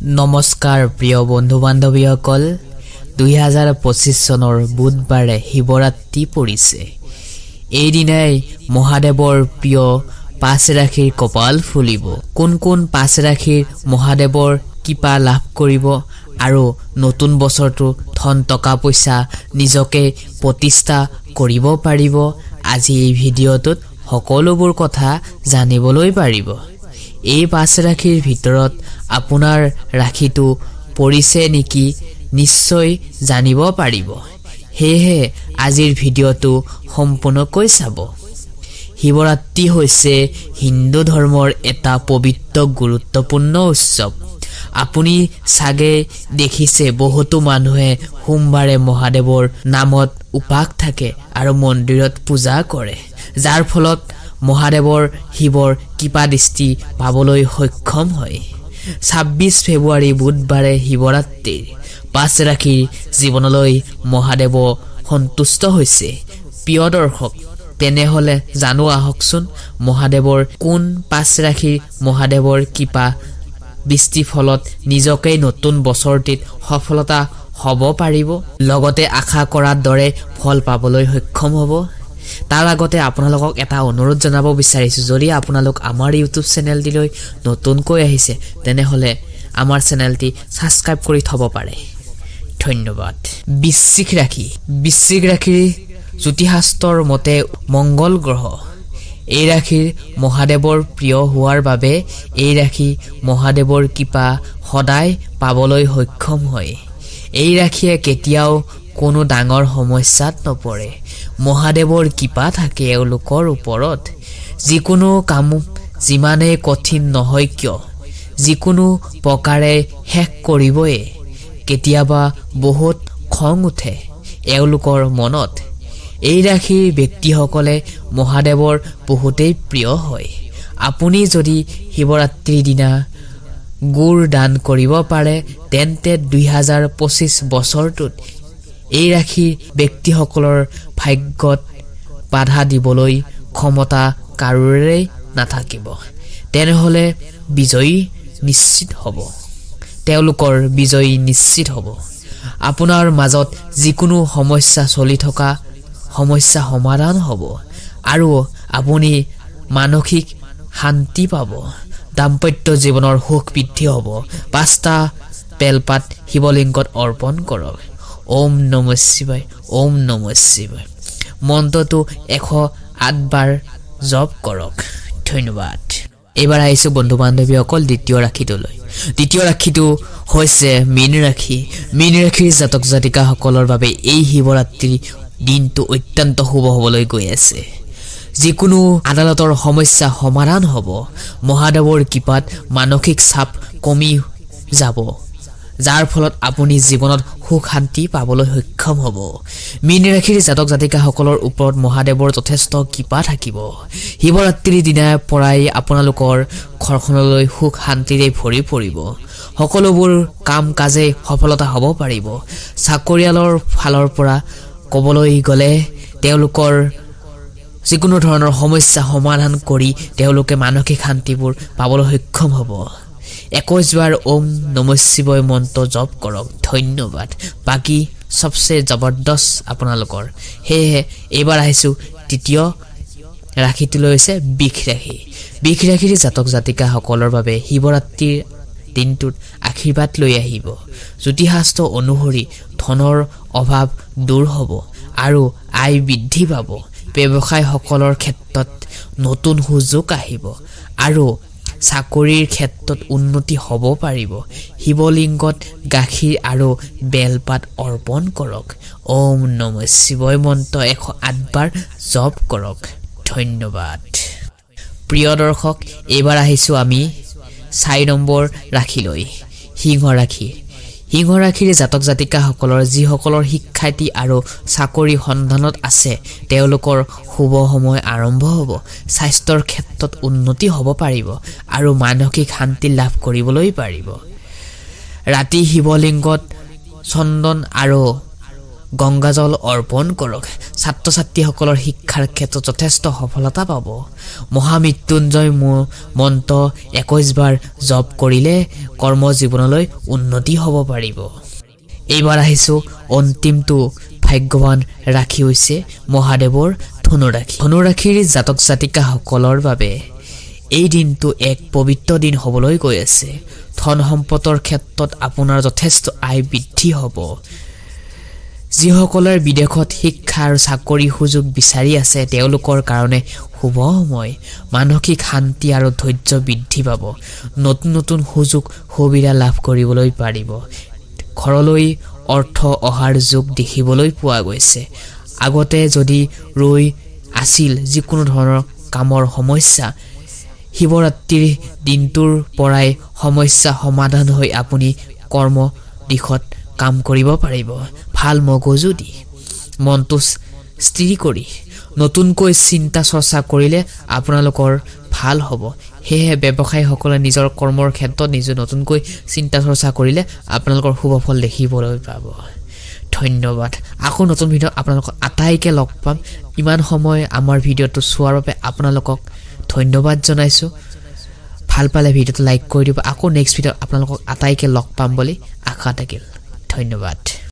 নমস্কাৰ প্ৰিয় বন্ধু বান্ধৱীসকল 2025 চনৰ বুধবাৰে শিৱৰাত্ৰি পৰিছে। এই দিনাই মহাদেৱৰ প্ৰিয় পাঁচ ৰাশিৰ কপাল ফুলিব। কোন কোন পাঁচ ৰাশিৰ মহাদেৱৰ কৃপা লাভ কৰিব আৰু নতুন বছৰটো ধন টকা পইচা নিজকে প্ৰতিষ্ঠা কৰিব পাৰিব, আজি এই ভিডিঅ'টোত সকলোবোৰ কথা জানিবলৈ পাৰিব। এই পাঁচ ৰাশিৰ ভিতৰত আপোনাৰ ৰাশিটো পৰিছে নেকি নিশ্চয় জানিব পাৰিব। সেয়েহে আজিৰ ভিডিঅ'টো সম্পূৰ্ণকৈ চাব। শিৱৰাত্ৰি হৈছে হিন্দু ধৰ্মৰ এটা পবিত্ৰ গুৰুত্বপূৰ্ণ উৎসৱ। আপুনি চাগে দেখিছে বহুতো মানুহে সোমবাৰে মহাদেৱৰ নামত উপাস থাকে আৰু মন্দিৰত পূজা কৰে, যাৰ ফলত মহাদেৱৰ শিৱৰ কৃপা দৃষ্টি পাবলৈ সক্ষম হয়। 26 ফেব্ৰুৱাৰী বুধবাৰে শিৱৰাত্ৰিৰ পাঁচ ৰাশিৰ জীৱনলৈ মহাদেৱ সন্তুষ্ট হৈছে। প্ৰিয় দৰ্শক, তেনেহলে জানো আহকচোন মহাদেৱৰ কোন পাঁচ ৰাশিৰ মহাদেৱৰ কৃপা দৃষ্টি ফলত নিজকে নতুন বছৰটিত সফলতা হ'ব পাৰিব, লগতে আশা কৰাৰ দৰে ফল পাবলৈ সক্ষম হ'ব। তাৰ আগতে আপোনালোকক এটা অনুৰোধ জনাব বিচাৰিছো, যদি আপোনালোক আমাৰ ইউটিউব চেনেলটিলৈ নতুনকৈ আহিছে তেনেহলে আমাৰ চেনেলটি সাবস্ক্ৰাইব কৰি থব পাৰে। ধন্যবাদ। বৃশ্চিক ৰাশি। বৃশ্চিক ৰাশিৰ জ্যোতিষশাস্ত্ৰৰ মতে মংগল গ্ৰহ এই ৰাশিৰ মহাদেৱৰ প্ৰিয় হোৱাৰ বাবে এই ৰাশি মহাদেৱৰ কৃপা সদায় পাবলৈ সক্ষম হয়। এই ৰাশিয়ে কেতিয়াও কোনো ডাঙৰ সমস্যাত নপৰে। মহাদেৱৰ কৃপা থাকে এওঁলোকৰ ওপৰত। যিকোনো কাম যিমানেই কঠিন নহয় কিয় যিকোনো প্ৰকাৰে শেষ কৰিবই। কেতিয়াবা বহুত খং উঠে এওঁলোকৰ মনত। এই ৰাশিৰ ব্যক্তিসকলে মহাদেৱৰ বহুতেই প্ৰিয় হয়। আপুনি যদি শিৱৰাত্ৰিৰ দিনা গুড় দান কৰিব পাৰে তেন্তে 2025 বছৰটোত এই ৰাশিৰ ব্যক্তিসকলৰ ভাগ্যত বাধা দিবলৈ ক্ষমতা কাৰোৰে নাথাকিব। তেনেহলে বিজয়ী নিশ্চিত হ'ব, তেওঁলোকৰ বিজয়ী নিশ্চিত হ'ব। আপোনাৰ মাজত যিকোনো সমস্যা চলি থকা সমস্যা সমাধান হ'ব আৰু আপুনি মানসিক শান্তি পাব। দাম্পত্য জীৱনৰ সুখ বৃদ্ধি হ'ব। 5টা বেলপাত শিৱলিংগত অৰ্পণ কৰক। ওম নমঃ শিৱায়, ওম নমঃ শিৱায় মন্ত্ৰটো 108 বাৰ জপ কৰক। ধন্যবাদ। এইবাৰ আহিছো বন্ধু বান্ধৱীসকল দ্বিতীয় ৰাশিটোলৈ। দ্বিতীয় ৰাশিটো হৈছে মীন ৰাশি। মীন ৰাশিৰ জাতক জাতিকাসকলৰ বাবে এই শিৱৰাত্ৰি দিনটো অত্যন্ত শুভ হ'বলৈ গৈ আছে। যিকোনো আদালতৰ সমস্যা সমাধান হ'ব। মহাদেৱৰ কৃপাত মানসিক চাপ কমি যাব, যাৰ ফলত আপুনি জীৱনত সুখ শান্তি পাবলৈ সক্ষম হ'ব। মীন ৰাশিৰ জাতক জাতিকাসকলৰ ওপৰত মহাদেৱৰ যথেষ্ট কৃপা থাকিব। শিৱৰাত্ৰিৰ দিনাৰ পৰাই আপোনালোকৰ ঘৰখনলৈ সুখ শান্তিৰে ভৰি পৰিব। সকলোবোৰ কাম কাজে সফলতা হ'ব পাৰিব। চাকৰিয়ালৰ ফালৰ পৰা ক'বলৈ গ'লে তেওঁলোকৰ যিকোনো ধৰণৰ সমস্যা সমাধান কৰি তেওঁলোকে মানসিক শান্তিবোৰ পাবলৈ সক্ষম হ'ব। 21 বাৰ ওম নমঃ শিৱায় মন্ত্ৰ জপ কৰক। ধন্যবাদ। বাকী সবচে জবৰদস্ত আপোনালোকৰ। সেয়েহে এইবাৰ আহিছো তৃতীয় ৰাশিটোলৈ হৈছে বৃষ ৰাশি। বৃষ ৰাশিৰ জাতক জাতিকাসকলৰ বাবে শিৱৰাত্ৰিৰ দিনটোত আশীৰ্বাদ লৈ আহিব। জ্যোতিষশাস্ত্ৰ অনুসৰি ধনৰ অভাৱ দূৰ হ'ব আৰু আয় বৃদ্ধি পাব। ব্যৱসায়সকলৰ ক্ষেত্ৰত নতুন সুযোগ আহিব আৰু চাকৰিৰ ক্ষেত্ৰত উন্নতি হ'ব পাৰিব। শিৱলিংগত গাখীৰ আৰু বেলপাত অৰ্পণ কৰক। ওম নমঃ শিৱায় মন্ত্ৰ 108 বাৰ জপ কৰক। ধন্যবাদ। প্ৰিয় দৰ্শক, এইবাৰ আহিছো আমি 4 নম্বৰ ৰাশিলৈ, সিংহ ৰাশি। সিংহ ৰাশিৰ জাতক জাতিকাসকলৰ যিসকলৰ শিক্ষাৰ্থী আৰু চাকৰি সন্ধানত আছে তেওঁলোকৰ শুভ সময় আৰম্ভ হ'ব। স্বাস্থ্যৰ ক্ষেত্ৰত উন্নতি হ'ব পাৰিব আৰু মানসিক শান্তি লাভ কৰিবলৈ পাৰিব। ৰাতি শিৱলিংগত চন্দন আৰু গংগাজল অৰ্পণ কৰক ছাত্ৰ ছাত্ৰীসকলৰ শিক্ষাৰ ক্ষেত্ৰত যথেষ্ট সফলতা পাব মহামৃত্যুঞ্জয় মন্ত্ৰ 21 বাৰ জপ কৰিলে কৰ্ম জীৱনলৈ উন্নতি হ'ব পাৰিব এইবাৰ আহিছো অন্তিমটো ভাগ্যৱান ৰাখি হৈছে মহাদেৱৰ ধনুৰাশিৰ জাতক জাতিকাসকলৰ বাবে এই দিনটো এক পবিত্ৰ দিন হ'বলৈ গৈ আছে ধন সম্পদৰ ক্ষেত্ৰত আপোনাৰ যথেষ্ট আয় বৃদ্ধি হ'ব যিসকলৰ বিদেশত শিক্ষা আৰু চাকৰি সুযোগ বিচাৰি আছে তেওঁলোকৰ কাৰণে শুভ সময় মানসিক শান্তি আৰু ধৈৰ্য বৃদ্ধি পাব নতুন সুযোগ সুবিধা লাভ কৰিবলৈ পাৰিব ঘৰলৈ অৰ্থ অহাৰ যোগ দেখিবলৈ পোৱা গৈছে আগতে যদি ৰৈ আছিল যিকোনো ধৰণৰ কামৰ সমস্যা শিৱৰাত্ৰিৰ দিনটোৰ পৰাই সমস্যা সমাধান হৈ আপুনি কৰ্ম দিশত কাম কৰিব পাৰিব ভাল মগজু দি মনটো স্থিৰ কৰি নতুনকৈ চিন্তা চৰ্চা কৰিলে আপোনালোকৰ ভাল হ'ব সেয়ে ব্যৱসায়ীসকলে নিজৰ কৰ্মৰ ক্ষেত্ৰত নিজৰ নতুনকৈ চিন্তা চৰ্চা কৰিলে আপোনালোকৰ শুভ ফল দেখিবলৈ পাব ধন্যবাদ আকৌ নতুন ভিডিঅ আপোনালোকক আটাইকে লগ পাম ইমান সময় আমাৰ ভিডিঅটো চোৱাৰ বাবে আপোনালোকক ধন্যবাদ জনাইছো ভাল পালে ভিডিঅটো লাইক কৰি দিব আকৌ নেক্সট ভিডিঅ আপোনালোকক আটাইকে লগ পাম বুলি আশা থাকিল ধন্যবাদ